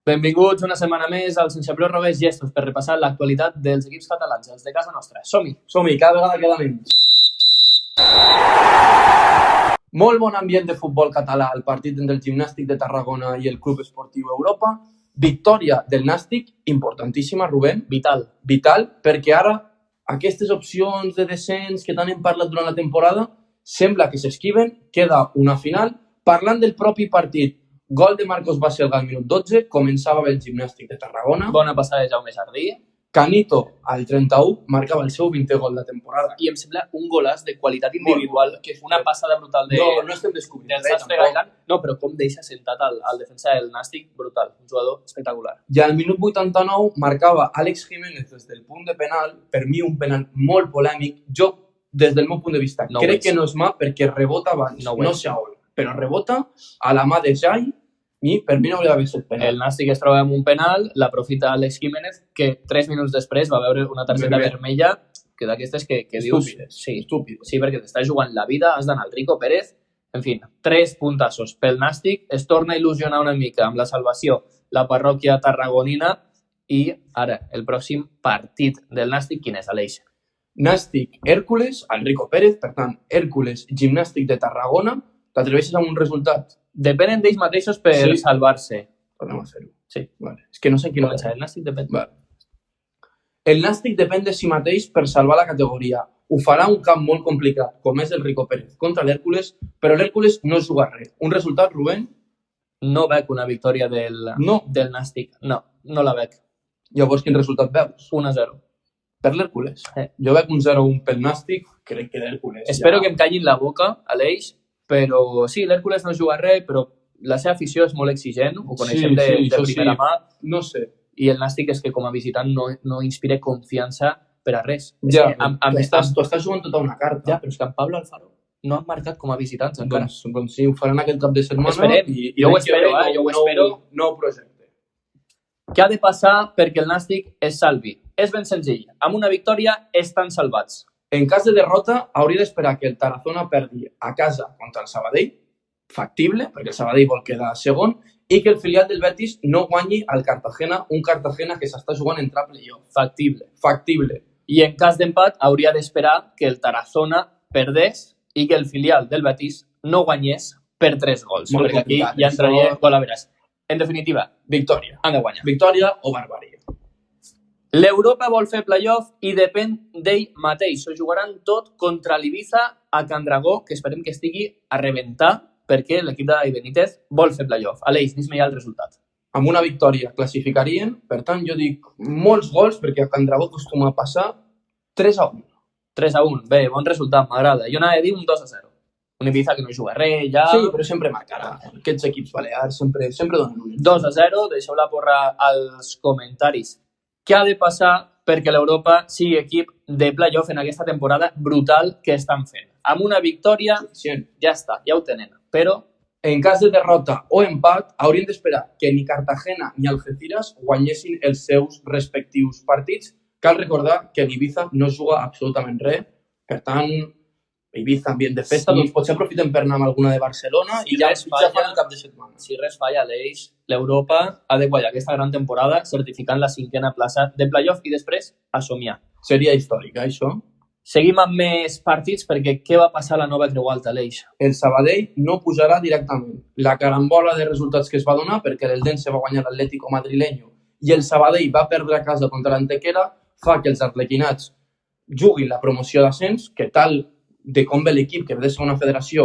Benvinguts una setmana més al Sense Pròrrogues Gestos per repassar l'actualitat dels equips catalans, els de casa nostra. Som-hi! Som-hi, cada vegada queda menys. Molt bon ambient de futbol català al partit entre el Gimnàstic de Tarragona i el Club Esportiu Europa. Victòria del Nàstic, importantíssima, Rubén. Vital. Vital, perquè ara aquestes opcions de descens que tant hem parlat durant la temporada sembla que s'esquiven, queda una final. Parlant del propi partit, gol de Marcos Baselga al minut 12, començava bé el Gimnàstic de Tarragona. Bona passada de Jaume Jardí. Canito, al 31, marcava el seu 20è gol de temporada. I em sembla un golaç de qualitat individual, que és una passada brutal de... No estem descobrint del Sastre Gailan. No, però com deixa sentat al defensa del Nàstic, brutal. Un jugador espectacular. I al minut 89 marcava Àlex Jiménez des del punt de penal, per mi un penal molt polèmic. Jo, des del meu punt de vista, crec que no és mà perquè rebota abans, no sé on, però rebota a la mà de Jai i per mi no hauria d'haver estat penal. El Nàstic es troba amb un penal, l'aprofita Àlex Jiménez, que 3 minuts després va veure una targeta vermella, que d'aquestes que dius... Estúpides. Sí, perquè t'estàs jugant la vida, has d'anar al Rico Pérez. En fi, 3 puntassos pel Nàstic, es torna a il·lusionar una mica amb la salvació la parròquia tarragonina i ara, el pròxim partit del Nàstic, quin és, Aleix? Nàstic, Hèrcules, al Rico Pérez, per tant, Hèrcules, Gimnàstic de Tarragona. T'atreveixes amb un resultat? Depenen d'ells mateixos per salvar-se. Tornem a fer-ho. Sí. Vale. És que no sé quin el Nàstic depèn. Vale. El Nàstic depèn de si mateix per salvar la categoria. Ho farà un camp molt complicat, com és el Rico Pérez, contra l'Hèrcules, però l'Hèrcules no es juga res. Un resultat, Rubén? No veig una victòria del Nàstic. No la veig. Llavors, quin resultat veus? 1-0. Per l'Hèrcules? Jo veig un 0-1 pel Nàstic, crec que l'Hèrcules... Espero que em callin la boca, Aleix, però sí, l'Hèrcules no juga res, però la seva afició és molt exigent, ho coneixem de primera mà. No sé. I el Nàstic és que com a visitant no inspira confiança per a res. Ja, tu estàs jugant tota una carta. Ja, però és que en Pablo Alfaro no han marcat com a visitants encara. Doncs sí, ho faran aquest cap de setmana. Esperem. Jo ho espero. Nou projecte. Què ha de passar perquè el Nàstic es salvi? És ben senzill. Amb una victòria estan salvats. En cas de derrota, hauria d'esperar que el Tarazona perdi a casa contra el Sabadell, factible, perquè el Sabadell vol quedar segon, i que el filial del Betis no guanyi al Cartagena, un Cartagena que s'està jugant a entrar a playoff. Factible. I en cas d'empat, hauria d'esperar que el Tarazona perdés i que el filial del Betis no guanyés per 3 gols. Molt perquè aquí ja entraria gol a veres. En definitiva, victòria. Han de guanyar. Victòria o barbària. L'Europa vol fer playoff i depèn d'ell mateix. Ho jugaran tot contra l'Ibiza a Can Dragó, que esperem que estigui a rebentar perquè l'equip de David Benítez vol fer playoff. Aleix, dis-me ja el resultat. Amb una victòria classificarien, per tant jo dic molts gols perquè a Can Dragó acostuma a passar 3-1. 3-1, bé, bon resultat, m'agrada. Jo anava a dir un 2-0. Un Ibiza que no juga res, ja... Sí, però sempre marcarà. Aquests equips balears sempre donen un. 2-0, deixeu la porra als comentaris. Què ha de passar perquè l'Europa sigui equip de playoff en aquesta temporada brutal que estan fent? Amb una victòria, ja està, ja ho tenen. Però, en cas de derrota o empat, haurien d'esperar que ni Cartagena ni Algeciras guanyessin els seus respectius partits. Cal recordar que l'Ibiza no juga absolutament res. Per tant, Ibiza, ambient de festa, doncs potser aprofitem per anar amb alguna de Barcelona i ja fan el cap de setmana. Si res falla, Aleix, l'Europa ha de guanyar aquesta gran temporada certificant la 5a plaça de playoff i després a somiar. Seria històric, això. Seguim amb més partits perquè què va passar a la Nova Creu Alta, Aleix? El Sabadell no pujarà directament. La carambola de resultats que es va donar perquè l'Eldense va guanyar l'Atlético madrileño i el Sabadell va perdre a casa contra l'Antequera fa que els arlequinats juguin la promoció d'ascens, que tal de com ve l'equip que ve de segona federació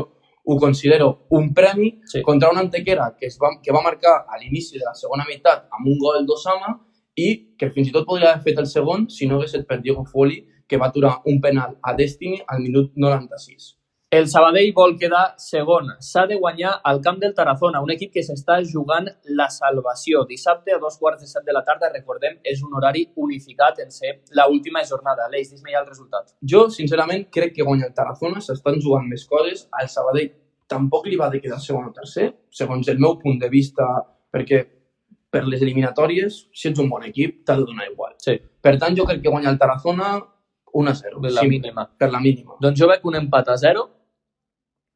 ho considero un premi contra una Antequera que va marcar a l'inici de la segona meitat amb un gol d'Osama i que fins i tot podria haver fet el segon si no hagués estat per Diego Foli, que va aturar un penal a Destiny al minut 96. El Sabadell vol quedar segon. S'ha de guanyar al camp del Tarazona, un equip que s'està jugant la salvació. Dissabte a 2:45 de la tarda, recordem, és un horari unificat en ser l'última jornada. Aleix, dis-me ja el resultat. Jo, sincerament, crec que guanya el Tarazona, s'estan jugant més coses. Al Sabadell tampoc li va de quedar segon o tercer, segons el meu punt de vista, perquè per les eliminatòries, si ets un bon equip, t'ha de donar igual. Sí. Per tant, jo crec que guanya el Tarazona 1-0. Per la mínima. Per la mínima. Doncs jo veig un empat a 0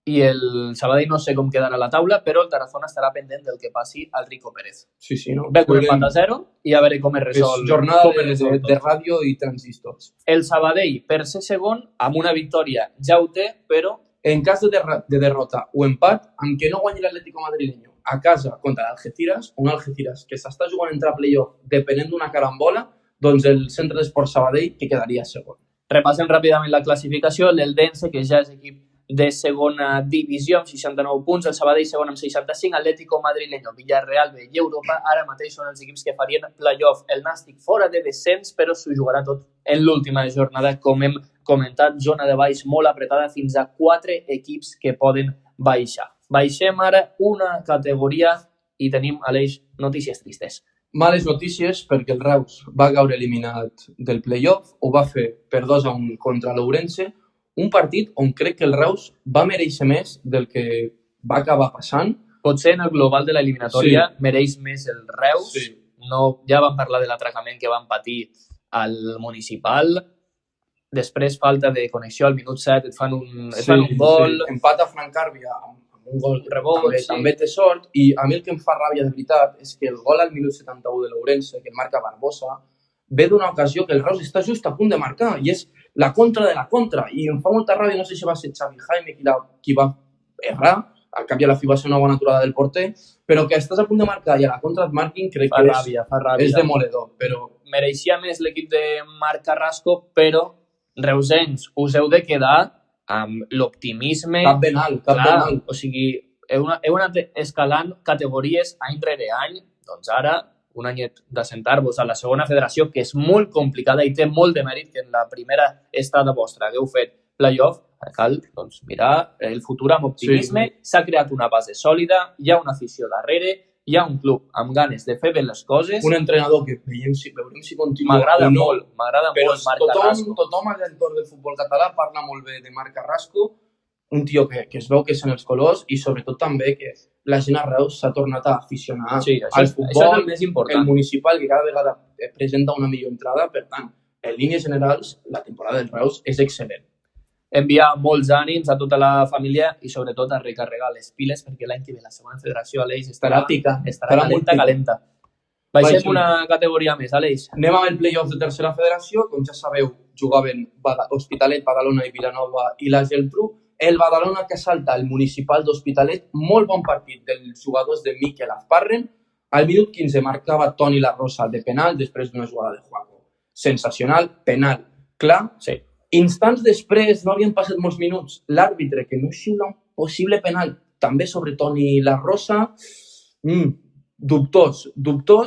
i el Sabadell no sé com quedarà a la taula, però el Tarazona estarà pendent del que passi al Rico Pérez. Sí, no? Ve un empat a 0 i a veure com es resol. És jornada de ràdio i transistors. El Sabadell, per ser segon, amb una victòria ja ho té, però en cas de derrota o empat, amb què no guanyi l'Atlético madrileño a casa contra l'Algeciras, un Algeciras que s'està jugant entre playoff depenent d'una carambola, doncs el Centre d'Esport Sabadell que quedaria segon. Repassem ràpidament la classificació. L'Eldense, que ja és equip de segona divisió amb 69 punts, el Sabadell segon amb 65, Atlético madrileño, Villarreal B i Europa ara mateix són els equips que farien playoff. El Nàstic fora de descens, però s'ho jugarà tot en l'última jornada, com hem comentat, zona de baix molt apretada, fins a 4 equips que poden baixar. Baixem ara una categoria i tenim, Aleix, notícies tristes. Males notícies perquè el Reus va caure eliminat del playoff, ho va fer per 2-1 contra l'Ourense, un partit on crec que el Reus va mereixer més del que va acabar passant. Potser en el global de l'eliminatòria mereix més el Reus. Sí. No, ja vam parlar de l'atracament que van patir al municipal. Després, falta de connexió al minut 7, et fan un gol. Sí. Empat a Frank Carbia amb un gol rebot. També té sort. I a mi el que em fa ràbia de veritat és que el gol al minut 71 de l'Ourense, que el marca Barbosa, ve d'una ocasió que el Reus està just a punt de marcar i és la contra de la contra. I em fa molta ràbia, no sé si va ser Xavi Jaime qui va errar, al cap i a la fi va ser una bona aturada del porter, però que estàs a punt de marcar i a la contra et marquin, crec que és demoledor. Però mereixia més l'equip de Marc Carrasco, però reusencs, us heu de quedar amb l'optimisme. Cap ben alt. O sigui, heu anat escalant categories any rere any, doncs ara un anyet d'assentar-vos a la segona federació, que és molt complicada i té molt de mèrit que en la primera estada vostra hagueu fet playoff. Cal mirar el futur amb optimisme. S'ha creat una base sòlida, hi ha una afició darrere, hi ha un club amb ganes de fer bé les coses. Un entrenador que veurem si continua. M'agrada molt Marc Carrasco. Tothom a l'entorn del futbol català parla molt bé de Marc Carrasco, un tio que es veu que és en els colors i sobretot també que la gent a Reus s'ha tornat a aficionar al futbol, això és el més important. El municipal que cada vegada presenta una millor entrada, per tant, en línies generals, la temporada del Reus és excel·lent. Enviar molts ànims a tota la família i sobretot a recarregar les piles perquè l'any que ve la segona federació, Aleix, estarà calenta. Baixem una categoria més, Aleix. Anem amb el play-off de tercera federació. Com ja sabeu, jugaven Hospitalet, Badalona i Vilanova i la Geltrú. El Badalona que salta el municipal d'Hospitalet, molt bon partit dels jugadors de Miquel Azparren. Al minut 15 marcava Toni La Rosa de penal després d'una jugada de Juaco. Sensacional, penal, clar. Sí. Instants després, no havien passat molts minuts, l'àrbitre que no xiula un possible penal, també sobre Toni La Rosa, dubtós.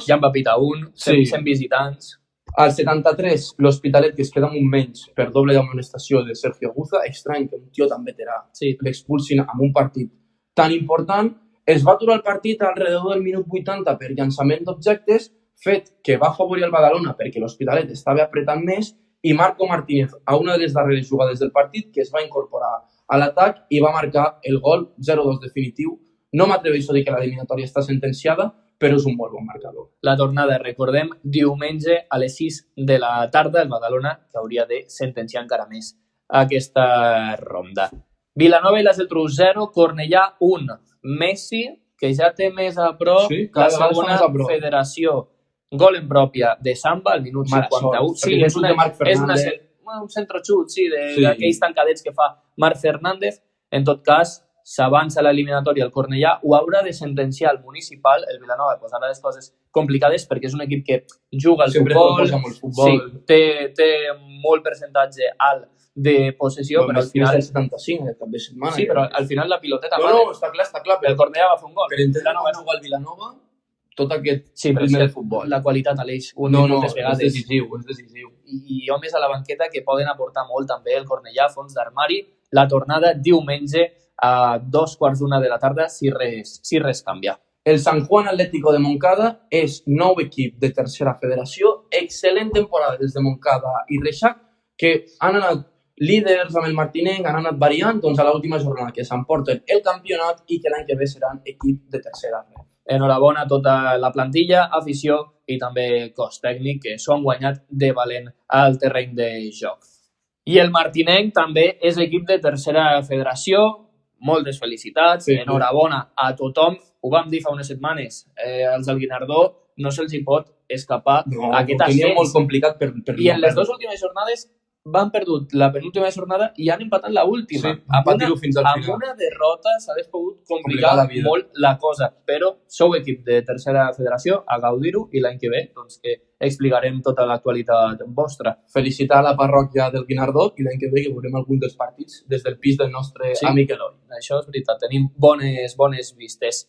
Ja en va pitar un, 100 visitants. Al 73, l'Hospitalet, que es queda amb un menys per doble d'amonestació de Sergio Aguza, estrany que un tio tan veterà l'expulsin amb un partit tan important. Es va aturar el partit alrededor del minut 80 per llançament d'objectes, fet que va afavorir el Badalona perquè l'Hospitalet estava apretant més, i Marco Martínez, a una de les darreres jugades del partit, que es va incorporar a l'atac i va marcar el gol 0-2 definitiu. No m'atreveixo a dir que l'eliminatòria està sentenciada, però és un molt bon marcador. La tornada, recordem, diumenge a les 6 de la tarda, el Badalona, que hauria de sentenciar encara més aquesta ronda. Vilanova i la Geltrú 0, Cornellà 1. Messi, que ja té més a prop la segona federació. Gol en pròpia de Samba, al minut 51. Sí, és un centroxut, d'aquells tancadets que fa Marc Fernández. En tot cas, s'avança a l'eliminatòria el Cornellà, ho haurà de sentenciar el municipal, el Vilanova posarà les coses complicades perquè és un equip que juga al futbol, té molt percentatge alt de possessió, però al final... El 75, cap de setmana. Sí, però al final la piloteta... No, està clar. El Cornellà va fer un gol. Per entendre no va jugar el Vilanova, tot aquest ritme de futbol. La qualitat, Aleix, moltes vegades. És decisiu. I homes a la banqueta que poden aportar molt també el Cornellà, fons d'armari. La tornada diumenge a 2:15 de la tarda, si res canvia. El San Juan Atlético de Montcada és nou equip de tercera federació, excel·lent temporada des de Montcada i Reixac, que han anat líders amb el Martinenc, han anat variant, doncs a l'última jornada que s'emporten el campionat i que l'any que ve seran equip de tercera. Enhorabona a tota la plantilla, afició i també cos tècnic que s'ho han guanyat de valent al terreny de joc. I el Martinenc també és equip de tercera federació, moltes felicitats, Sí. enhorabona a tothom. Ho vam dir fa unes setmanes, els del Guinardó no se'ls hi pot escapar aquest ho tenien ascens. molt complicat per I en les dues últimes jornades van perdut la penúltima jornada i han empatat l'última. Sí, a patir-ho fins al final. Amb una derrota s'hagués pogut Complicar complicar la vida. molt la cosa, però sou equip de tercera federació, a gaudir-ho, i l'any que ve doncs, que explicarem tota l'actualitat vostra. Felicitar a la parròquia del Guinardó i l'any que ve que veurem algun dels partits des del pis del nostre amic Eloi. Això és veritat, tenim bones vistes.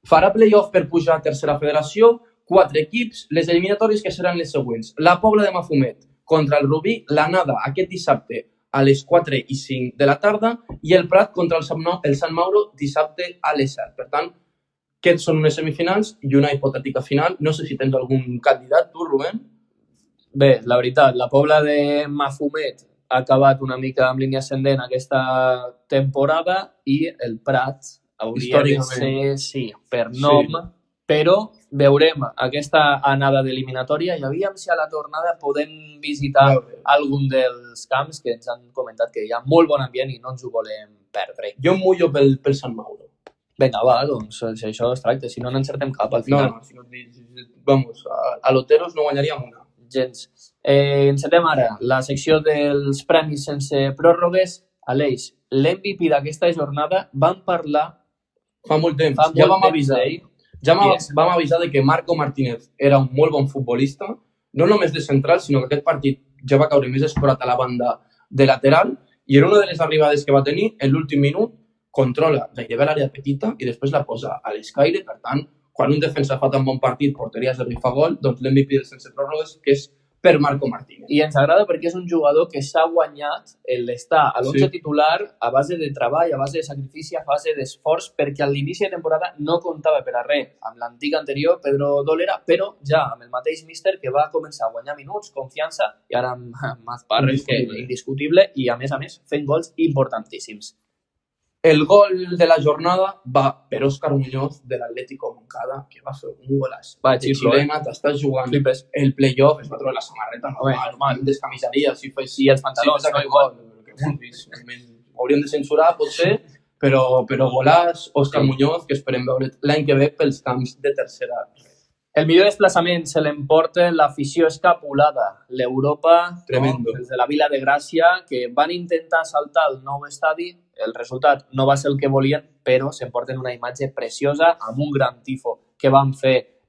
Farà playoff per pujar a tercera federació, 4 equips, les eliminatòries que seran les següents. La Pobla de Mafumet contra el Rubí, l'anada aquest dissabte a les 4:05 de la tarda i el Prat contra el Sant Mauro dissabte a les 7. Per tant, aquests són unes semifinals i una hipotètica final. No sé si tens algun candidat, tu, Rubén? Bé, la veritat, la Pobla de Mafumet ha acabat una mica amb línia ascendent aquesta temporada i el Prat hauria de ser, sí, per nom, però veurem aquesta anada d'eliminatòria i aviam si a la tornada podem visitar algun dels camps que ens han comentat que hi ha molt bon ambient i no ens ho volem perdre. Jo em mullo pel Sant Mauro. Vinga, va, doncs si això es tracta, si no n'encertem cap al final. No, si no, vamos, a l'Oteros no guanyaríem una. Gens. Encetem ara la secció dels premis sense pròrrogues. Aleix, l'MVP d'aquesta jornada vam parlar fa molt temps, ja vam avisar. Vam avisar de que Marco Martínez era un molt bon futbolista, no només de central, sinó que aquest partit ja va caure més escorat a la banda de lateral i en una de les arribades que va tenir, en l'últim minut, controla gairebé l'àrea petita i després la posa a l'escaire. Per tant, quan un defensa fa tan bon partit, porteria zero i fa gol, doncs l'MVP del sense pròrrogues, que és per Marco Martínez. I ens agrada perquè és un jugador que s'ha guanyat l'estar a l'11 titular a base de treball, a base de sacrifici, a base d'esforç, perquè a l'inici de temporada no comptava per a res amb l'antic anterior, Pedro Dolera, però ja amb el mateix míster que va començar a guanyar minuts, confiança, i ara amb Mazparres, que és indiscutible, i a més, fent gols importantíssims. El gol de la jornada va per Òscar Muñoz de l'Atlético Moncada, que va fer un golaç. Va, xilena, t'estàs jugant el playoff, es va trobar la samarreta normal, descamisaria, si els pantalons, no igual, el que vulguis. Hauríem de censurar, potser, però golaç, Òscar Muñoz, que esperem veure l'any que ve pels camps de tercera. El millor desplaçament se l'emporta l'afició escapulada, l'Europa, els de la Vila de Gràcia, que van intentar saltar el nou estadi. El resultat no va ser el que volien, però s'emporten una imatge preciosa amb un gran tifo que van fer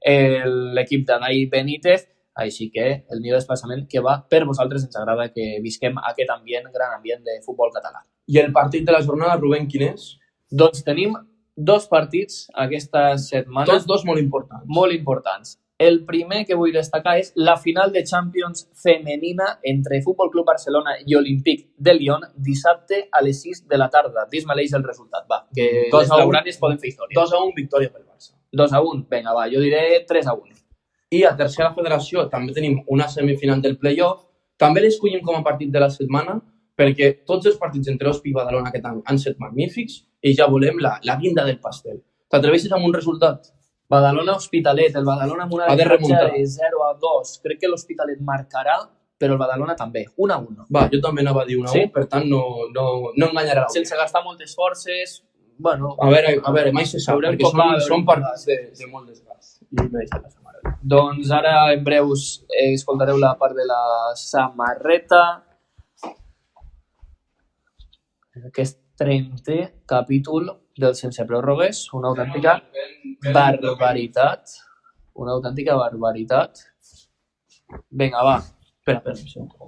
l'equip d'Adai Benítez, així que el millor desplaçament que va per vosaltres. Ens agrada que visquem aquest gran ambient de futbol català. I el partit de la jornada, Rubén, quin és? Doncs tenim 2 partits aquesta setmana. Tots 2 molt importants. Molt importants. El primer que vull destacar és la final de Champions femenina entre Futbol Club Barcelona i Olímpic de Lyon dissabte a les 6 de la tarda. Dis-me el resultat, va, que les blaugranes poden fer història. 2-1 victòria pel Barça. 2-1, vinga, va, jo diré 3-1. I a tercera federació també tenim una semifinal del playoff. També l'escollim com a partit de la setmana perquè tots els partits entre Ospi i Badalona aquest any han estat magnífics i ja volem la guinda del pastel. T'atreveixes amb un resultat? Badalona Hospitalet, el Badalona amb una avantatge de 0-2. Crec que l'Hospitalet marcarà, però el Badalona també, 1-1. Va, jo també anava a dir 1-1, per tant no enganyarà. Sense gastar moltes forces, bueno... A veure, mai se sap, perquè són partits de molt desgast. I m'he deixat la samarreta. Doncs ara, en breus, escoltareu la part de la samarreta. Aquest 30è capítol del Sense Pròrrogues, una autèntica barbaritat. Una autèntica barbaritat. Vinga, va. Espera.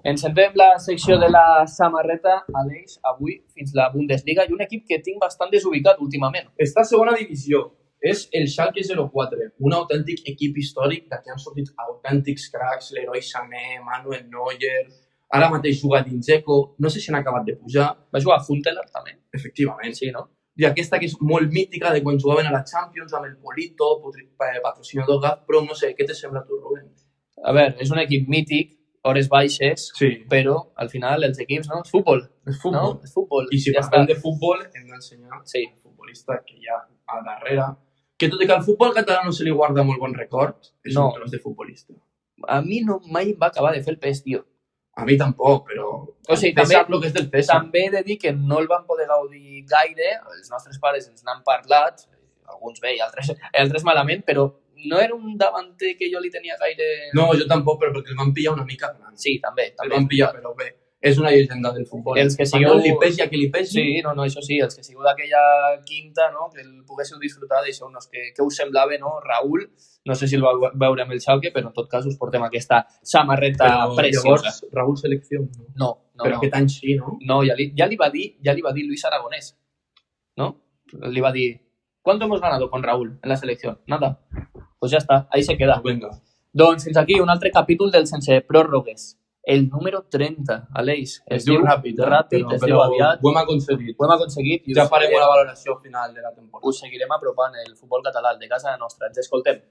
Encetem la secció de la samarreta, Aleix, avui fins la Bundesliga, i un equip que tinc bastant desubicat últimament. Està a segona divisió. És el Schalke 04, un autèntic equip històric d'aquí han sortit autèntics cracs, l'Heroi Sané, Manuel Neuer, ara mateix juga dins Dzeko, no sé si han acabat de pujar. Va jugar a Huntelaar també. Efectivament. Sí, no? I aquesta que és molt mítica de quan jugaven a la Champions amb el Polito, patrocinador Gazprom, no sé, què te sembla tu, Rubén? A veure, és un equip mític, hores baixes, sí, però al final els equips, no? És futbol. És futbol. No? És futbol. I si parlem de futbol, hem d'ensenyar el futbolista que hi ha a darrere. Que tot i que al futbol català no se li guarda molt bon record, és un tros de futbolista. A mi no mai em va acabar de fer el pes, tio. A mi tampoc, però O sigui, el César el que és del César. També he de dir que no el van poder gaudir gaire, els nostres pares ens n'han parlat, alguns bé i altres malament, però no era un davanter que jo li tenia gaire... No, jo tampoc, però perquè el van pillar una mica gran. Sí, també. El van pillar, però bé, és una llegenda del futbol. Els que sigueu... Li pesi a qui li pesi. Sí, no, això sí, els que sigueu d'aquella quinta, no? Que el poguéssiu disfrutar, deixeu-nos què us semblava, no? Raül, no sé si el vau veure amb el Schalke, però en tot cas us portem aquesta samarreta preciosa. Llavors, Raül selecció, no? No. Però aquest any sí, no? No, ja li va dir Luis Aragonés, ¿no? Li va dir, ¿cuánto hemos ganado con Raúl en la selección? Nada. Pues ya está, ahí se queda. Venga. Doncs fins aquí un altre capítol del Sense Pròrrogues. El número 30, Aleix. Es diu ràpid, es diu aviat. Ho hem aconseguit. Ho hem aconseguit. Ja farem una valoració final de la temporada. Us seguirem apropant el futbol català de casa nostra. Ens escoltem.